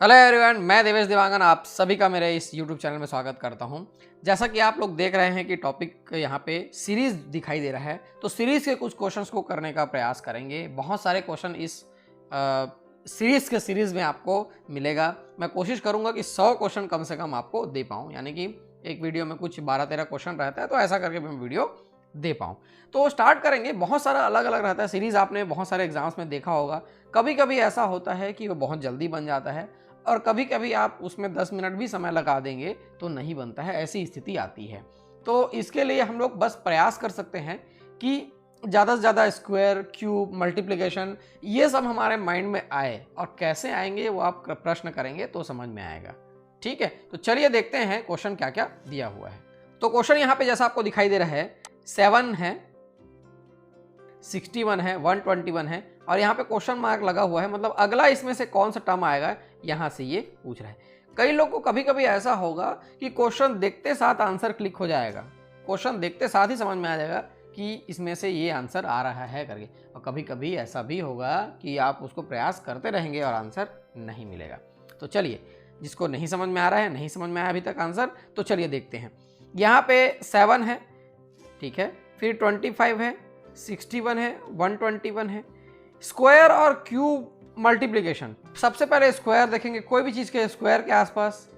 Hello everyone, मैं देवेश दिवांगन आप सभी का मेरे इस यूट्यूब चैनल में स्वागत करता हूं। जैसा कि आप लोग देख रहे हैं कि टॉपिक यहाँ पे सीरीज़ दिखाई दे रहा है, तो सीरीज़ के कुछ क्वेश्चंस को करने का प्रयास करेंगे। बहुत सारे क्वेश्चन इस सीरीज़ में आपको मिलेगा। मैं कोशिश करूँगा कि 100 क्वेश्चन कम से कम आपको दे पाऊँ, यानी कि एक वीडियो में कुछ 12-13 क्वेश्चन रहता है, तो ऐसा करके मैं वीडियो दे पाऊँ। तो स्टार्ट करेंगे। बहुत सारा अलग अलग रहता है सीरीज़, आपने बहुत सारे एग्जाम्स में देखा होगा। कभी कभी ऐसा होता है कि वो बहुत जल्दी बन जाता है और कभी कभी आप उसमें 10 मिनट भी समय लगा देंगे तो नहीं बनता है, ऐसी स्थिति आती है। तो इसके लिए हम लोग बस प्रयास कर सकते हैं कि ज़्यादा से ज़्यादा स्क्वायर, क्यूब, मल्टीप्लिकेशन ये सब हमारे माइंड में आए, और कैसे आएंगे वो आप प्रश्न करेंगे तो समझ में आएगा। ठीक है, तो चलिए देखते हैं क्वेश्चन क्या क्या दिया हुआ है। तो क्वेश्चन यहाँ पे जैसा आपको दिखाई दे रहा है, 7 है, 61 है, 121 है, और यहाँ पे क्वेश्चन मार्क लगा हुआ है, मतलब अगला इसमें से कौन सा टर्म आएगा यहाँ से ये पूछ रहा है। कई लोग को कभी कभी ऐसा होगा कि क्वेश्चन देखते साथ आंसर क्लिक हो जाएगा, क्वेश्चन देखते साथ ही समझ में आ जाएगा कि इसमें से ये आंसर आ रहा है करके। और कभी कभी ऐसा भी होगा कि आप उसको प्रयास करते रहेंगे और आंसर नहीं मिलेगा। तो चलिए, जिसको नहीं समझ में आ रहा है, नहीं समझ में आया अभी तक आंसर, तो चलिए देखते हैं। यहाँ पे 7 है, ठीक है, फिर 25 है, 61 है, 121 है। स्क्वायर और क्यूब मल्टीप्लिकेशन, सबसे पहले स्क्वायर देखेंगे, कोई भी चीज़ के स्क्वायर के आसपास,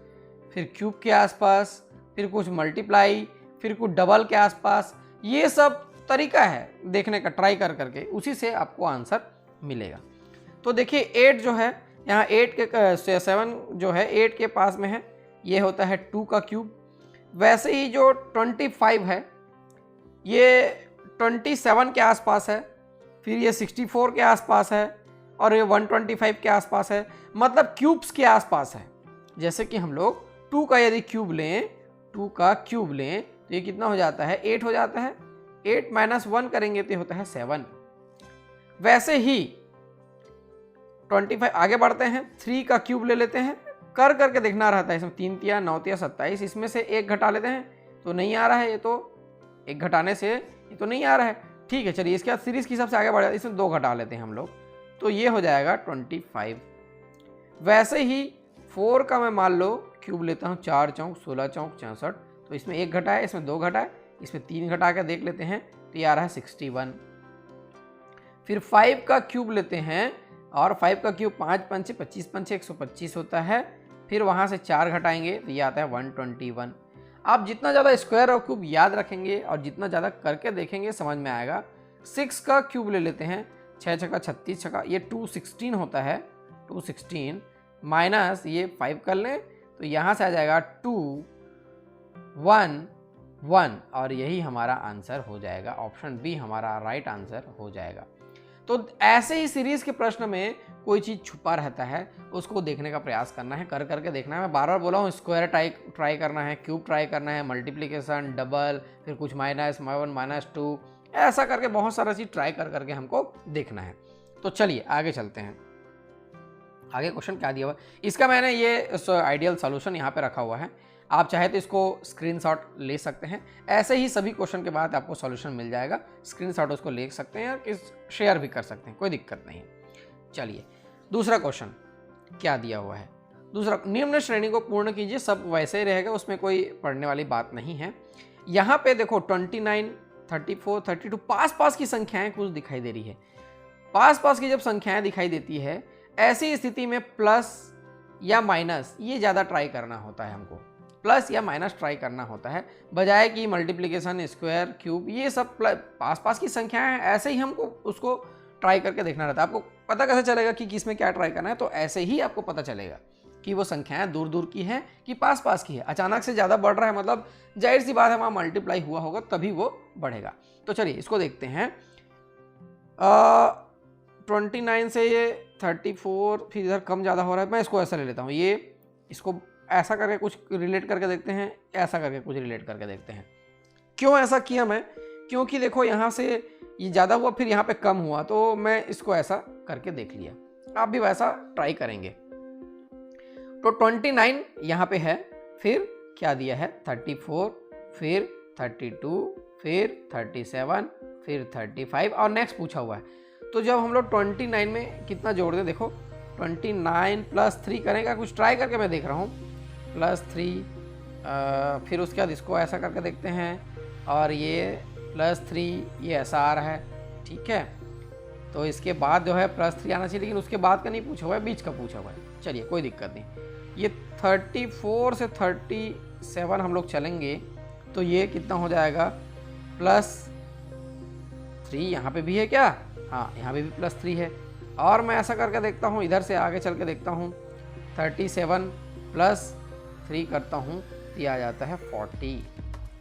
फिर क्यूब के आसपास, फिर कुछ मल्टीप्लाई, फिर कुछ डबल के आसपास। ये सब तरीका है देखने का, ट्राई कर करके उसी से आपको आंसर मिलेगा। तो देखिए 8 जो है यहाँ, 7 जो है 8 के पास में है, ये होता है 2 का क्यूब। वैसे ही जो 25 है ये 27 के आसपास है, फिर ये 64 के आसपास है, और ये 125 के आसपास है, मतलब क्यूब्स के आसपास है। जैसे कि हम लोग 2 का यदि क्यूब लें, 2 का क्यूब लें तो ये कितना हो जाता है, 8 हो जाता है। 8 - 1 करेंगे तो ये होता है 7। वैसे ही 25 आगे बढ़ते हैं, 3 का क्यूब ले लेते हैं, कर करके देखना रहता है, इसमें 3 तिया 9 तिया 27, इसमें से 1 घटा लेते हैं तो नहीं आ रहा है, ये तो 1 घटाने से ये तो नहीं आ रहा है। ठीक है, चलिए इसके बाद सीरीज के हिसाब से आगे बढ़ जाते हैं, इसमें 2 घटा लेते हैं हम लोग, तो ये हो जाएगा 25। वैसे ही 4 का मैं मान लो क्यूब लेता हूँ, 4 चौक 16 चौक 64, तो इसमें 1 घटा है, इसमें 2 घटा है, इसमें 3 घटा के देख लेते हैं तो ये आ रहा है 61। फिर 5 का क्यूब लेते हैं, और 5 का क्यूब 5 पंचे 25 पंचे 125 होता है, फिर वहाँ से 4 घटाएंगे तो ये आता है 121। आप जितना ज़्यादा स्क्वायर और क्यूब याद रखेंगे और जितना ज़्यादा करके देखेंगे समझ में आएगा। 6 का क्यूब ले लेते हैं, 6 छक्का 36 छक्का, ये 216 होता है, 216 माइनस ये 5 कर लें तो यहाँ से आ जाएगा 211, और यही हमारा आंसर हो जाएगा। ऑप्शन बी हमारा राइट आंसर हो जाएगा। तो ऐसे ही सीरीज के प्रश्न में कोई चीज़ छुपा रहता है, उसको देखने का प्रयास करना है, कर करके देखना है। मैं बार बार बोला हूँ, स्क्वायर ट्राई करना है, क्यूब ट्राई करना है, मल्टीप्लिकेशन, डबल, फिर कुछ -1 -2, ऐसा करके बहुत सारा चीज़ ट्राई कर करके हमको देखना है। तो चलिए आगे चलते हैं। आगे क्वेश्चन क्या दिया हुआ है, इसका मैंने ये आइडियल सॉल्यूशन यहाँ पे रखा हुआ है। आप चाहे तो इसको स्क्रीनशॉट ले सकते हैं, ऐसे ही सभी क्वेश्चन के बाद आपको सॉल्यूशन मिल जाएगा। स्क्रीनशॉट उसको ले सकते हैं या शेयर भी कर सकते हैं, कोई दिक्कत नहीं है। चलिए दूसरा क्वेश्चन क्या दिया हुआ है। दूसरा, निम्न श्रेणी को पूर्ण कीजिए, सब वैसे ही रहेगा, उसमें कोई पढ़ने वाली बात नहीं है। यहाँ पे देखो 29, 34, 32 पास पास की संख्याएं कुछ दिखाई दे रही है। पास पास की जब संख्याएं दिखाई देती है, ऐसी स्थिति में प्लस या माइनस ये ज़्यादा ट्राई करना होता है हमको, प्लस या माइनस ट्राई करना होता है, बजाय कि मल्टीप्लिकेशन, स्क्वायर, क्यूब ये सब पास पास की संख्याएं हैं, ऐसे ही हमको उसको ट्राई करके देखना रहता है। आपको पता कैसे चलेगा कि किस में क्या ट्राई करना है, तो ऐसे ही आपको पता चलेगा कि वो संख्याएं दूर दूर की हैं कि पास पास की है। अचानक से ज़्यादा बढ़ रहा है, मतलब जाहिर सी बात है वहाँ मल्टीप्लाई हुआ होगा तभी वो बढ़ेगा। तो चलिए इसको देखते हैं। 29 से ये 34, फिर इधर कम ज़्यादा हो रहा है, मैं इसको ऐसा ले लेता हूँ, ये इसको ऐसा करके कुछ रिलेट करके देखते हैं, ऐसा करके कुछ रिलेट करके देखते हैं। क्यों ऐसा किया मैं, क्योंकि देखो यहाँ से ये ज़्यादा हुआ, फिर यहाँ पे कम हुआ, तो मैं इसको ऐसा करके देख लिया। आप भी वैसा ट्राई करेंगे। तो 29 यहाँ पे है, फिर क्या दिया है 34, फिर 32, फिर 37, फिर 35, और नेक्स्ट पूछा हुआ है। तो जब हम लोग 29 में कितना जोड़ दें, देखो 29 प्लस 3 करेंगे, कुछ ट्राई करके मैं देख रहा हूँ। +3 फिर उसके बाद इसको ऐसा करके देखते हैं और ये +3 ये ऐसा आ रहा है, ठीक है। तो इसके बाद जो है +3 आना चाहिए, लेकिन उसके बाद का नहीं पूछा हुआ है, बीच का पूछा हुआ है। चलिए कोई दिक्कत नहीं। ये 34 से 37 हम लोग चलेंगे तो ये कितना हो जाएगा, +3 यहाँ पे भी है क्या, हाँ यहाँ पे भी +3 है। और मैं ऐसा करके देखता हूँ, इधर से आगे चल के देखता हूँ, 37 + 3 करता हूँ, ये आ जाता है 40।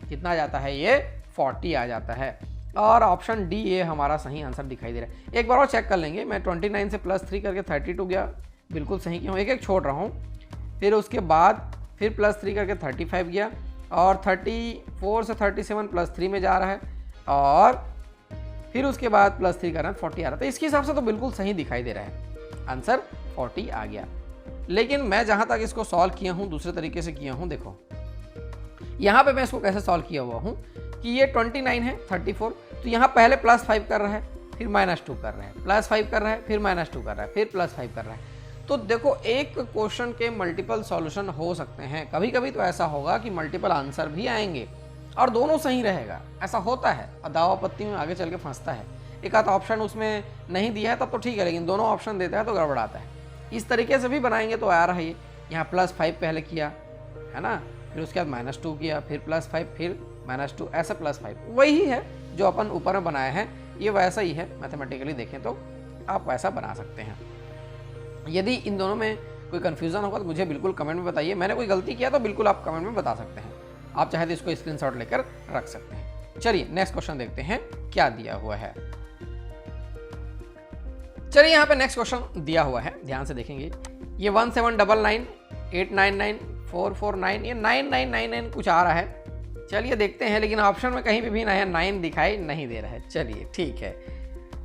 कितना आ जाता है, ये 40 आ जाता है। और ऑप्शन डी ये हमारा सही आंसर दिखाई दे रहा है। एक बार और चेक कर लेंगे, मैं 29 से +3 करके 32 गया, बिल्कुल सही किया हूँ, एक एक छोड़ रहा हूँ। फिर उसके बाद फिर +3 करके 35 गया, और 34 से 37 +3 में जा रहा है, और फिर उसके बाद +3 करना 40 आ रहा है। तो इसके हिसाब से तो बिल्कुल सही दिखाई दे रहा है, आंसर 40 आ गया। लेकिन मैं जहाँ तक इसको सॉल्व किया हूँ दूसरे तरीके से किया हूँ। देखो यहाँ पे मैं इसको कैसे सॉल्व किया हुआ हूँ कि ये 29 है 34, तो यहाँ पहले +5 कर रहा है, फिर -2 कर रहा है, +5 कर रहा है, फिर -2 कर रहा है, फिर +5 कर रहा है। तो देखो एक क्वेश्चन के मल्टीपल सॉल्यूशन हो सकते हैं, कभी कभी तो ऐसा होगा कि मल्टीपल आंसर भी आएंगे और दोनों सही रहेगा, ऐसा होता है और दावापत्ती में आगे चल के फंसता है। एक आध ऑप्शन उसमें नहीं दिया है तब तो ठीक है, लेकिन दोनों ऑप्शन देता है तो गड़बड़ाता है। इस तरीके से भी बनाएंगे तो आ रहा है ये, यहाँ +5 पहले किया है ना, फिर उसके बाद -2 किया, फिर +5, फिर -2, ऐसा +5 वही है जो अपन ऊपर में बनाए हैं, ये वैसा ही है। मैथमेटिकली देखें तो आप वैसा बना सकते हैं। यदि इन दोनों में कोई कन्फ्यूज़न होगा तो मुझे बिल्कुल कमेंट में बताइए। मैंने कोई गलती किया तो बिल्कुल आप कमेंट में बता सकते हैं, आप चाहे तो इसको स्क्रीनशॉट लेकर रख सकते हैं। चलिए नेक्स्ट क्वेश्चन देखते हैं क्या दिया हुआ है। चलिए यहाँ पे नेक्स्ट क्वेश्चन दिया हुआ है, ध्यान से देखेंगे। ये 1799 899 449 ये 9999 कुछ आ रहा है। चलिए देखते हैं, लेकिन ऑप्शन में कहीं पे भी 9 दिखाई नहीं दे रहा है। चलिए ठीक है,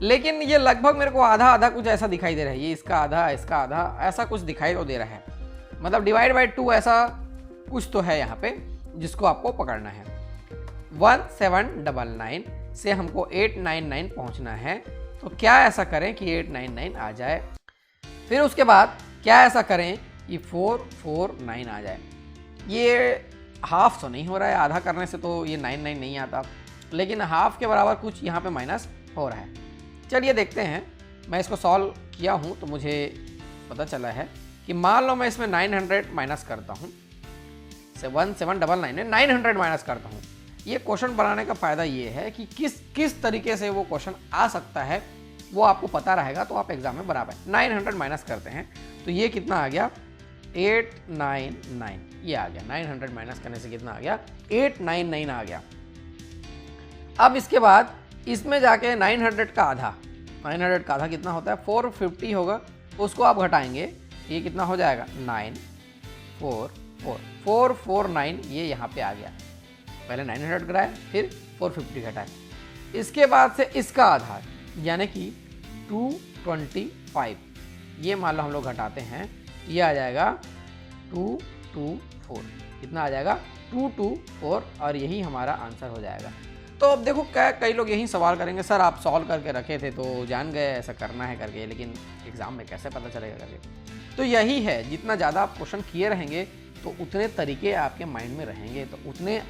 लेकिन ये लगभग मेरे को आधा आधा कुछ ऐसा दिखाई दे रहा है, ये इसका आधा ऐसा कुछ दिखाई तो दे रहा है, मतलब डिवाइड बाय 2 ऐसा कुछ तो है यहाँ पे जिसको आपको पकड़ना है। 1799 से हमको 899 पहुँचना है, तो क्या ऐसा करें कि 899 आ जाए, फिर उसके बाद क्या ऐसा करें कि 449 आ जाए। ये हाफ तो नहीं हो रहा है, आधा करने से तो ये 99 नहीं आता, लेकिन हाफ के बराबर कुछ यहाँ पे माइनस हो रहा है। चलिए देखते हैं, मैं इसको सॉल्व किया हूँ तो मुझे पता चला है कि मान लो मैं इसमें 900 माइनस करता हूँ, 1799 में 900 माइनस करता हूँ। ये क्वेश्चन बनाने का फ़ायदा ये है कि किस तरीके से वो क्वेश्चन आ सकता है वो आपको पता रहेगा, तो आप एग्जाम में बना पाए। 900 माइनस करते हैं तो ये कितना आ गया, 899 ये आ गया। 900 माइनस करने से कितना आ गया, 899 आ गया। अब इसके बाद इसमें जाके 900 का आधा कितना होता है, 450 होगा, उसको आप घटाएंगे, ये कितना हो जाएगा 449 ये यहाँ पे आ गया। पहले 900 घटाए, फिर 450 घटाए, इसके बाद से इसका आधा यानी कि 225 ये मान लो हम लोग घटाते हैं, ये आ जाएगा 224। कितना आ जाएगा 224, और यही हमारा आंसर हो जाएगा। तो अब देखो कई लोग यही सवाल करेंगे, सर आप सॉल्व करके रखे थे तो जान गए ऐसा करना है करके, लेकिन एग्जाम में कैसे पता चलेगा करके। तो यही है, जितना ज़्यादा आप क्वेश्चन किए रहेंगे तो उतने तरीके आपके माइंड में रहेंगे, तो उतने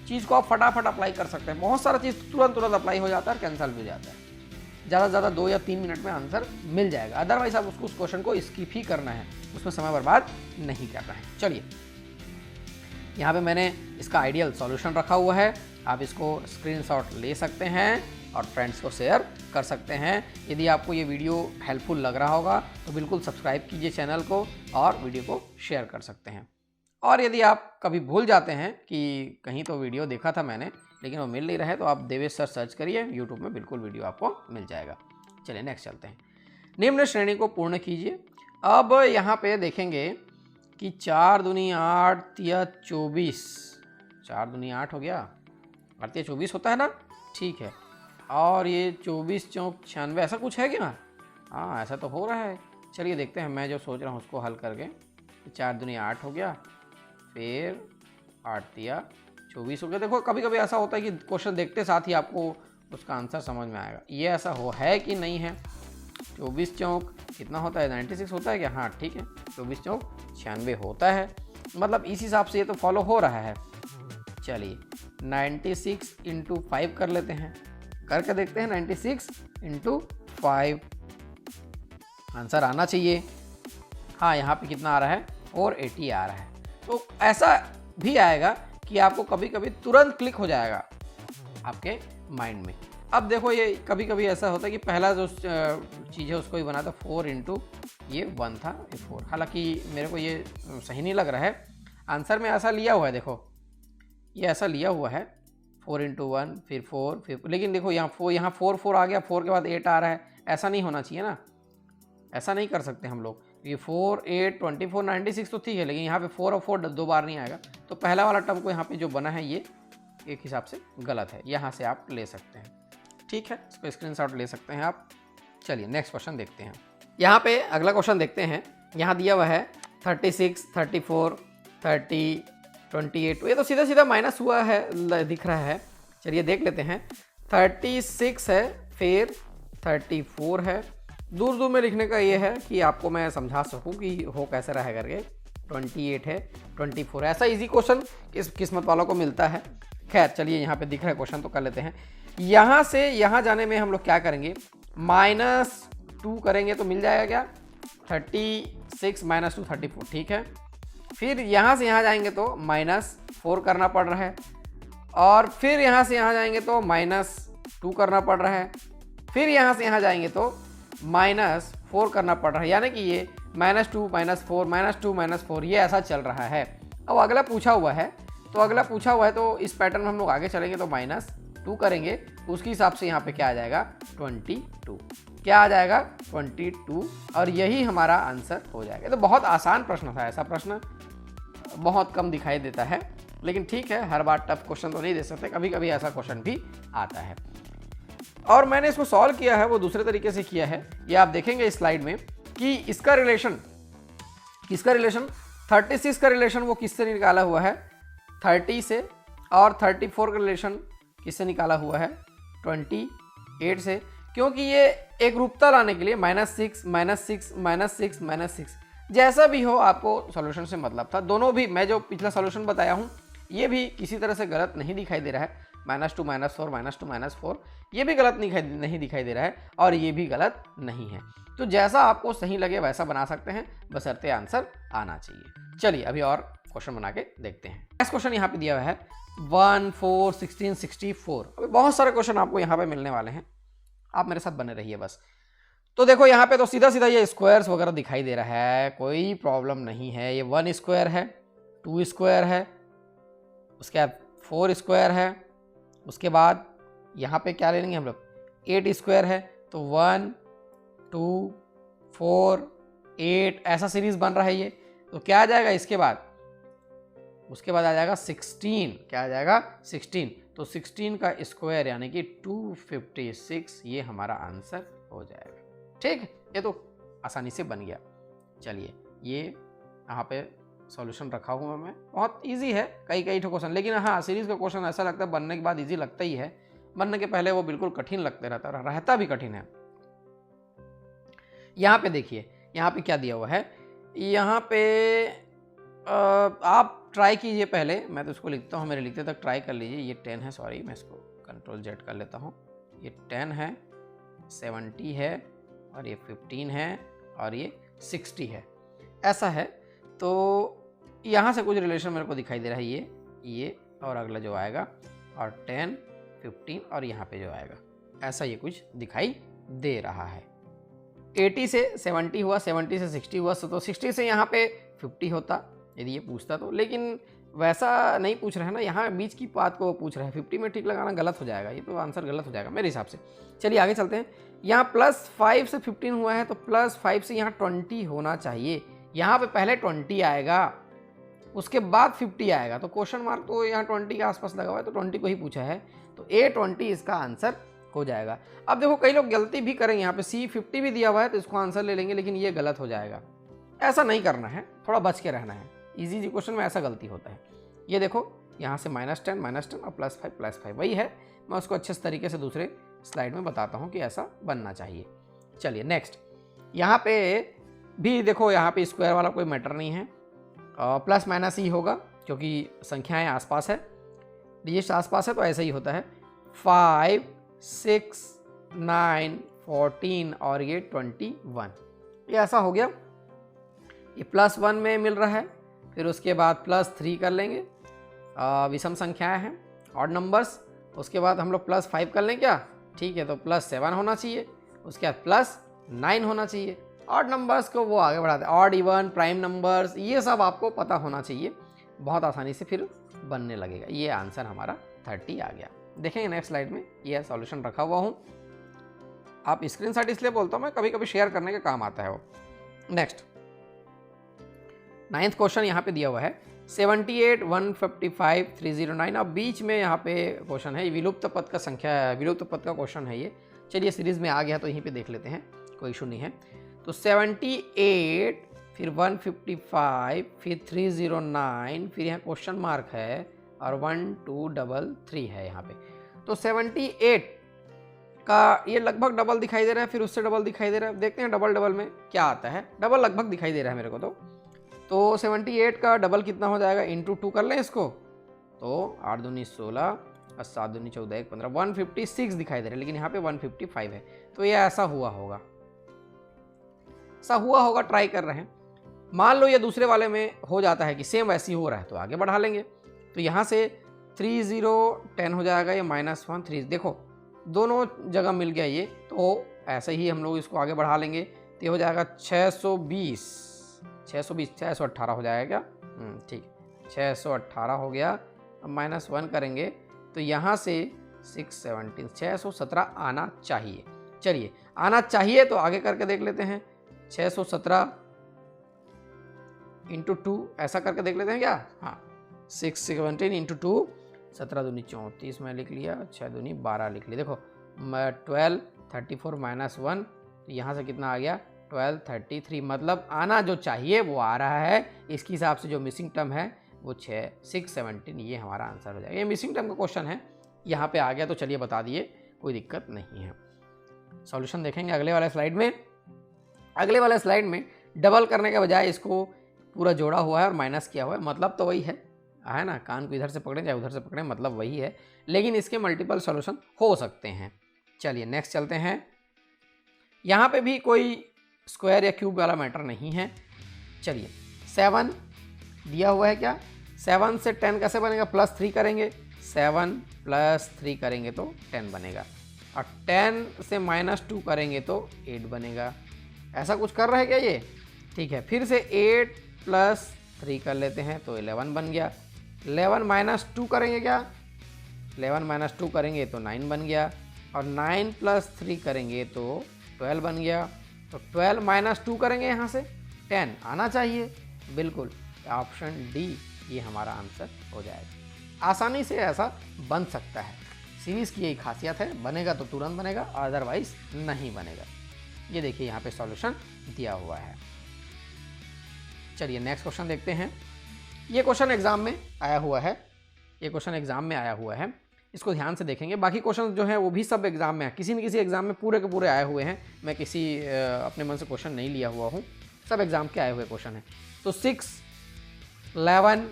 चीज़ को आप फटाफट अप्लाई कर सकते हैं। बहुत सारा चीज़ तुरंत अप्लाई हो जाता है और कैंसिल भी हो जाता है, ज़्यादा से ज़्यादा 2 या 3 मिनट में आंसर मिल जाएगा। अदरवाइज आप उस क्वेश्चन को स्किप ही करना है, उसमें समय बर्बाद नहीं करना है। चलिए यहाँ पे मैंने इसका आइडियल सॉल्यूशन रखा हुआ है, आप इसको स्क्रीनशॉट ले सकते हैं और फ्रेंड्स को शेयर कर सकते हैं। यदि आपको ये वीडियो हेल्पफुल लग रहा होगा तो बिल्कुल सब्सक्राइब कीजिए चैनल को और वीडियो को शेयर कर सकते हैं। और यदि आप कभी भूल जाते हैं कि कहीं तो वीडियो देखा था मैंने लेकिन वो मिल नहीं रहा है, तो आप देवेश सर सर्च करिए, यूट्यूब में बिल्कुल वीडियो आपको मिल जाएगा। चलिए नेक्स्ट चलते हैं। निम्न श्रेणी को पूर्ण कीजिए। अब यहाँ पे देखेंगे कि 4 दूनी 8 तिया 24, 4 दूनी 8 हो गया, 8 तिया 24 होता है ना, ठीक है। और ये 24 चौक 96 ऐसा कुछ है क्या? हाँ ऐसा तो हो रहा है। चलिए देखते हैं, मैं जो सोच रहा हूँ उसको हल करके। 4 दूनी 8 हो गया, फिर 8 तिया 24 हो गया। देखो कभी कभी ऐसा होता है कि क्वेश्चन देखते साथ ही आपको उसका आंसर समझ में आएगा, ये ऐसा है कि नहीं है। 24 चौक कितना होता है, 96 होता है क्या? हाँ ठीक है, 24 चौक 96 होता है, मतलब इस हिसाब से ये तो फॉलो हो रहा है। चलिए 96 इंटू 5 कर लेते हैं, करके देखते हैं। 96 इंटू 5 आंसर आना चाहिए। हाँ यहाँ पे कितना आ रहा है, 480 आ रहा है। तो ऐसा भी आएगा कि आपको कभी कभी तुरंत क्लिक हो जाएगा आपके माइंड में। अब देखो ये कभी कभी ऐसा होता है कि पहला जो चीज़ है उसको ही बना था, 4 इंटू ये 1 था, ये 4। हालांकि मेरे को ये सही नहीं लग रहा है, आंसर में ऐसा लिया हुआ है, देखो ये ऐसा लिया हुआ है 4 इंटू 1 फिर 4 फिर, लेकिन देखो यहाँ 4 आ गया, 4 के बाद 8 आ रहा है, ऐसा नहीं होना चाहिए ना, ऐसा नहीं कर सकते हम लोग। ये 4 8 24 96 तो ठीक है, लेकिन यहाँ पे 4 और 4 दो बार नहीं आएगा, तो पहला वाला टर्म को यहाँ पे जो बना है ये एक हिसाब से गलत है, यहाँ से आप ले सकते हैं। ठीक है, इसको स्क्रीनशॉट ले सकते हैं आप। चलिए नेक्स्ट क्वेश्चन देखते हैं। यहाँ पे अगला क्वेश्चन देखते हैं। यहाँ दिया हुआ है 36 34 30 28, ये तो सीधा सीधा माइनस हुआ है दिख रहा है। चलिए देख लेते हैं। 36 है, फिर 34 है। दूर दूर में लिखने का ये है कि आपको मैं समझा सकूं कि हो कैसे रहा है करके। 28 है, 24, ऐसा इजी क्वेश्चन किस्मत वालों को मिलता है। खैर चलिए यहाँ पे दिख रहा है क्वेश्चन, तो कर लेते हैं। यहाँ से यहाँ जाने में हम लोग क्या करेंगे, -2 करेंगे तो मिल जाएगा क्या, 36 -2 34, ठीक है। फिर यहाँ से यहाँ जाएंगे तो -4 करना पड़ रहा है, और फिर यहाँ से यहाँ जाएंगे तो -2 करना पड़ रहा है, फिर यहाँ से यहाँ जाएंगे तो -4 करना पड़ रहा है, यानी कि ये -2 -4 -2 -4 ये ऐसा चल रहा है। अब अगला पूछा हुआ है, तो इस पैटर्न में हम लोग आगे चलेंगे तो -2 करेंगे, उसके हिसाब से यहाँ पे क्या आ जाएगा, 22। क्या आ जाएगा, 22, और यही हमारा आंसर हो जाएगा। तो बहुत आसान प्रश्न था, ऐसा प्रश्न बहुत कम दिखाई देता है, लेकिन ठीक है, हर बार टफ क्वेश्चन तो नहीं दे सकते, कभी कभी ऐसा क्वेश्चन भी आता है। और मैंने इसको सॉल्व किया है वो दूसरे तरीके से किया है, ये आप देखेंगे इस स्लाइड में कि इसका रिलेशन 36 का रिलेशन वो किससे निकाला हुआ है, 30 से, और 34 का रिलेशन किससे निकाला हुआ है, 28 से, क्योंकि ये एक रूपता लाने के लिए -6 -6 -6 -6 जैसा भी हो आपको सॉल्यूशन से मतलब था। दोनों भी मैं जो पिछला सॉल्यूशन बताया हूँ ये भी किसी तरह से गलत नहीं दिखाई दे रहा है, -2 -4 -2 -4 ये भी गलत नहीं दिखाई दे रहा है, और ये भी गलत नहीं है। तो जैसा आपको सही लगे वैसा बना सकते हैं, बशर्ते आंसर आना चाहिए। चलिए अभी और क्वेश्चन बना के देखते हैं। नेक्स्ट क्वेश्चन यहाँ पे दिया हुआ है 1 4 16 64। अभी बहुत सारे क्वेश्चन आपको यहाँ पे मिलने वाले हैं, आप मेरे साथ बने रहिए बस। तो देखो यहाँ पे तो सीधा सीधा ये स्क्वायर्स वगैरह दिखाई दे रहा है, कोई प्रॉब्लम नहीं है। ये 1 स्क्वायर है, 2 स्क्वायर है, उसके बाद 4 स्क्वायर है, उसके बाद यहाँ पे क्या ले लेंगे हम लोग, 8 स्क्वायर है। तो 1 2 4 8 ऐसा सीरीज बन रहा है ये। तो क्या आ जाएगा इसके बाद, उसके बाद आ जाएगा 16। क्या आ जाएगा, 16। तो 16 का स्क्वायर यानी कि 256, ये हमारा आंसर हो जाएगा। ठीक, ये तो आसानी से बन गया। चलिए ये यहाँ पे सॉल्यूशन रखा हुआ मैं, बहुत इजी है कई क्वेश्चन, लेकिन हाँ सीरीज का क्वेश्चन ऐसा लगता है बनने के बाद इजी लगता ही है, बनने के पहले वो बिल्कुल कठिन लगते रहता भी कठिन है। यहाँ पे देखिए, यहाँ पे क्या दिया हुआ है, यहाँ पे आप ट्राई कीजिए पहले, मैं तो इसको लिखता हूँ, मेरे लिखते तक ट्राई कर लीजिए। ये 10 है, सॉरी मैं इसको Ctrl Z कर लेता हूँ। ये 10 है, 70 है, और ये 15 है, और ये 60 है, ऐसा है। तो यहाँ से कुछ रिलेशन मेरे को दिखाई दे रहा है, ये और अगला जो आएगा, और 10 15 और यहाँ पे जो आएगा, ऐसा ये कुछ दिखाई दे रहा है। 80 से 70 हुआ, 70 से 60 हुआ, तो 60 से यहाँ पे 50 होता यदि ये पूछता तो, लेकिन वैसा नहीं पूछ रहा है ना, यहाँ बीच की बात को पूछ रहा है। 50 में ठीक लगाना गलत हो जाएगा, ये तो आंसर गलत हो जाएगा मेरे हिसाब से। चलिए आगे चलते हैं। यहाँ +5 से 15 हुआ है, तो +5 से यहाँ 20 होना चाहिए। यहाँ पे पहले 20 आएगा, उसके बाद 50 आएगा, तो क्वेश्चन मार्क तो यहाँ 20 के आसपास लगा हुआ है, तो 20 को ही पूछा है, तो A20 इसका आंसर हो जाएगा। अब देखो कई लोग गलती भी करेंगे, यहाँ पे C50 भी दिया हुआ है तो इसको आंसर ले लेंगे, लेकिन ये गलत हो जाएगा। ऐसा नहीं करना है, थोड़ा बच के रहना है। इजी क्वेश्चन में ऐसा गलती होता है। ये देखो यहाँ से -10 और +5 वही है। मैं उसको अच्छे तरीके से दूसरे स्लाइड में बताता हूँ कि ऐसा बनना चाहिए। चलिए नेक्स्ट, यहाँ पे भी देखो, यहाँ पे स्क्वायर वाला कोई मैटर नहीं है, प्लस माइनस ही होगा क्योंकि संख्याएं आसपास है, डिजिट्स आसपास है, तो ऐसा ही होता है। 5, 6, 9, 14 और ये 21, ये ऐसा हो गया। ये +1 में मिल रहा है, फिर उसके बाद +3 कर लेंगे, विषम संख्याएं हैं, ऑड नंबर्स। उसके बाद हम लोग +5 कर लें क्या, ठीक है, तो +7 होना चाहिए, उसके बाद +9 होना चाहिए। ऑड नंबर्स को वो आगे बढ़ाते हैं, ऑड, इवन, प्राइम नंबर्स, ये सब आपको पता होना चाहिए, बहुत आसानी से फिर बनने लगेगा। ये आंसर हमारा 30 आ गया। देखेंगे नेक्स्ट स्लाइड में, ये सॉल्यूशन रखा हुआ हूँ, आप स्क्रीनशॉट इसलिए बोलता हूँ मैं, कभी कभी शेयर करने के काम आता है वो। नेक्स्ट 9th क्वेश्चन यहाँ पे दिया हुआ है 78, 155, 309। अब बीच में यहाँ पे क्वेश्चन है, विलुप्त पद का संख्या, विलुप्त पद का क्वेश्चन है ये। चलिए सीरीज में आ गया तो यहीं पे देख लेते हैं, कोई इशू नहीं है। तो 78, फिर 155, फिर 309, फिर यहाँ क्वेश्चन मार्क है और 1233 है यहाँ पे। तो 78 का ये लगभग डबल दिखाई दे रहा है, फिर उससे डबल दिखाई दे रहा है। देखते हैं डबल डबल में क्या आता है। डबल लगभग दिखाई दे रहा है मेरे को। तो 78 का डबल कितना हो जाएगा, इंटू 2 कर लें इसको, तो 8 दूनी 16 और 7 दूनी 14, 1 15, 156 दिखाई दे रहा है, लेकिन यहाँ पे 155 है। तो ये ऐसा हुआ होगा, ऐसा हुआ होगा, ट्राई कर रहे हैं। मान लो ये दूसरे वाले में हो जाता है कि सेम वैसी हो रहा है, तो आगे बढ़ा लेंगे। तो यहाँ से 3010 हो जाएगा, ये -1 3, देखो दोनों जगह मिल गया ये, तो ऐसे ही हम लोग इसको आगे बढ़ा लेंगे। तो ये हो जाएगा 620, 618 हो जाएगा क्या, ठीक, 618 हो गया। अब -1 करेंगे तो यहाँ से 617, 617 आना चाहिए। चलिए आना चाहिए तो आगे करके देख लेते हैं, 617 इंटू 2 ऐसा करके देख लेते हैं क्या, हाँ, 617 इंटू 2, 17 दूनी 34 में लिख लिया, 6 दूनी 12 लिख लिया। देखो 12, 34 -1, तो यहाँ से कितना आ गया 12, 33, मतलब आना जो चाहिए वो आ रहा है। इसके हिसाब से जो मिसिंग टर्म है वो 617, ये हमारा आंसर हो जाएगा। ये मिसिंग टर्म का क्वेश्चन है, यहाँ पे आ गया तो चलिए बता दिए, कोई दिक्कत नहीं है। सॉल्यूशन देखेंगे अगले वाले स्लाइड में। अगले वाले स्लाइड में डबल करने के बजाय इसको पूरा जोड़ा हुआ है और माइनस किया हुआ है, मतलब तो वही है ना, कान को इधर से पकड़ें चाहे उधर से पकड़ें, मतलब वही है, लेकिन इसके मल्टीपल सॉल्यूशन हो सकते हैं। चलिए नेक्स्ट चलते हैं। यहाँ पे भी कोई स्क्वायर या क्यूब वाला मैटर नहीं है। चलिए 7 दिया हुआ है क्या, 7 से 10 कैसे बनेगा, +3 करेंगे, 7 + 3 करेंगे तो 10 बनेगा, और 10 से -2 करेंगे तो 8 बनेगा। ऐसा कुछ कर रहा है क्या ये, ठीक है। फिर से 8 + 3 कर लेते हैं तो 11 बन गया। 11 - 2 करेंगे क्या, 11 - 2 करेंगे तो 9 बन गया, और 9 + 3 करेंगे तो 12 बन गया। तो 12 - 2 करेंगे यहाँ से 10 आना चाहिए, बिल्कुल ऑप्शन डी ये हमारा आंसर हो जाएगा। आसानी से ऐसा बन सकता है, सीरीज़ की यही खासियत है, बनेगा तो तुरंत बनेगा, अदरवाइज नहीं बनेगा। ये देखिए यहाँ पे सॉल्यूशन दिया हुआ है। चलिए नेक्स्ट क्वेश्चन देखते हैं। ये क्वेश्चन एग्जाम में आया हुआ है, ये क्वेश्चन एग्जाम में आया हुआ है, इसको ध्यान से देखेंगे। बाकी क्वेश्चन जो है वो भी सब एग्जाम में है, किसी न किसी एग्जाम में पूरे के पूरे आए हुए हैं। मैं किसी अपने मन से क्वेश्चन नहीं लिया हुआ हूँ, सब एग्जाम के आए हुए क्वेश्चन हैं। तो 6, 11,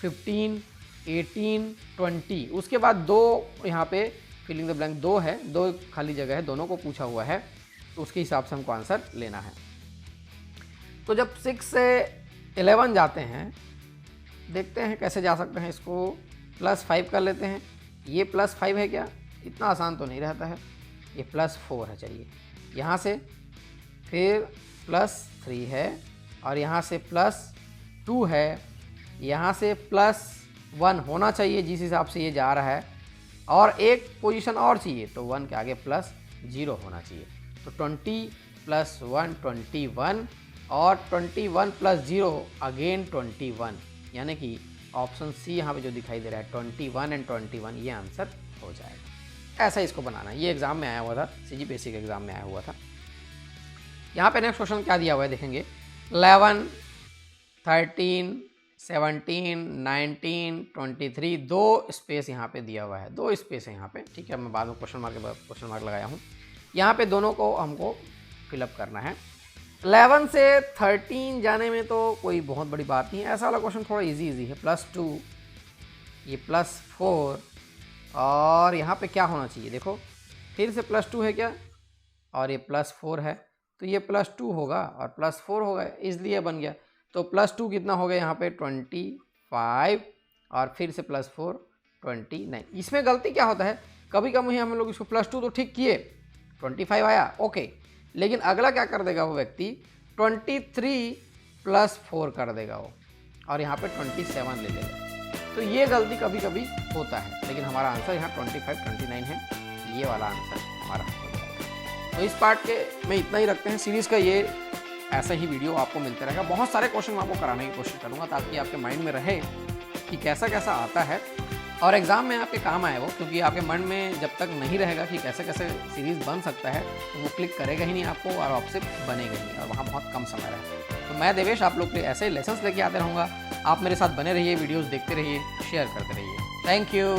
15, 18, 20, उसके बाद 2 यहाँ पे फिलिंग द ब्लैंक 2 है, 2 खाली जगह है, दोनों को पूछा हुआ है, तो उसके हिसाब से हमको आंसर लेना है। तो जब 6 से 11 जाते हैं, देखते हैं कैसे जा सकते हैं। इसको +5 कर लेते हैं। ये +5 है क्या, इतना आसान तो नहीं रहता है, ये +4 है। चलिए यहाँ से फिर +3 है, और यहाँ से +2 है, यहाँ से +1 होना चाहिए जिस हिसाब से ये जा रहा है, और एक पोजीशन और चाहिए, तो 1 के आगे +0 होना चाहिए। तो 20 + 1 21, और 21 + 0 अगेन 21, यानी कि ऑप्शन सी यहाँ पे जो दिखाई दे रहा है 21 और 21, ये आंसर हो जाएगा। ऐसा इसको बनाना है, ये एग्जाम में आया हुआ था, CGPSC के एग्जाम में आया हुआ था। यहाँ पे नेक्स्ट क्वेश्चन क्या दिया हुआ है देखेंगे, 11, 13, 17, 19, 23, 2 स्पेस यहाँ पे दिया हुआ है, 2 स्पेस है यहाँ पे, ठीक है। मैं बाद में क्वेश्चन मार्क लगाया हूँ। यहाँ पे दोनों को हमको फिलअप करना है। 11 से 13 जाने में तो कोई बहुत बड़ी बात नहीं है। ऐसा वाला क्वेश्चन थोड़ा इजी है। +2, ये +4 और यहाँ पे क्या होना चाहिए, देखो फिर से +2 है क्या, और ये +4 है, तो ये +2 होगा और +4 होगा, इसलिए बन गया। तो +2 कितना हो गया यहाँ पे 25 और फिर से +4 29। इसमें गलती क्या होता है, कभी कभी हम लोग इसको +2 तो ठीक किए, 25 आया ओके, लेकिन अगला क्या कर देगा वो व्यक्ति 23 + 4 कर देगा वो, और यहाँ पे 27 ले लेगा। तो ये गलती कभी कभी होता है, लेकिन हमारा आंसर यहाँ 25 29 है, ये वाला आंसर हमारा हो जाएगा। तो इस पार्ट के में इतना ही रखते हैं। सीरीज़ का ये ऐसा ही वीडियो आपको मिलते रहेगा। बहुत सारे क्वेश्चन मैं आपको कराने की कोशिश करूँगा ताकि आपके माइंड में रहे कि कैसा कैसा आता है और एग्ज़ाम में आपके काम आए वो, क्योंकि आपके मन में जब तक नहीं रहेगा कि कैसे कैसे सीरीज़ बन सकता है तो वो क्लिक करेगा ही नहीं आपको और आपसे बनेगा ही नहीं, और वहाँ बहुत कम समय रहेगा। तो मैं देवेश आप लोग के ऐसे ही लेसन्स लेके आते रहूँगा। आप मेरे साथ बने रहिए, वीडियोज़ देखते रहिए, शेयर करते रहिए। Thank you.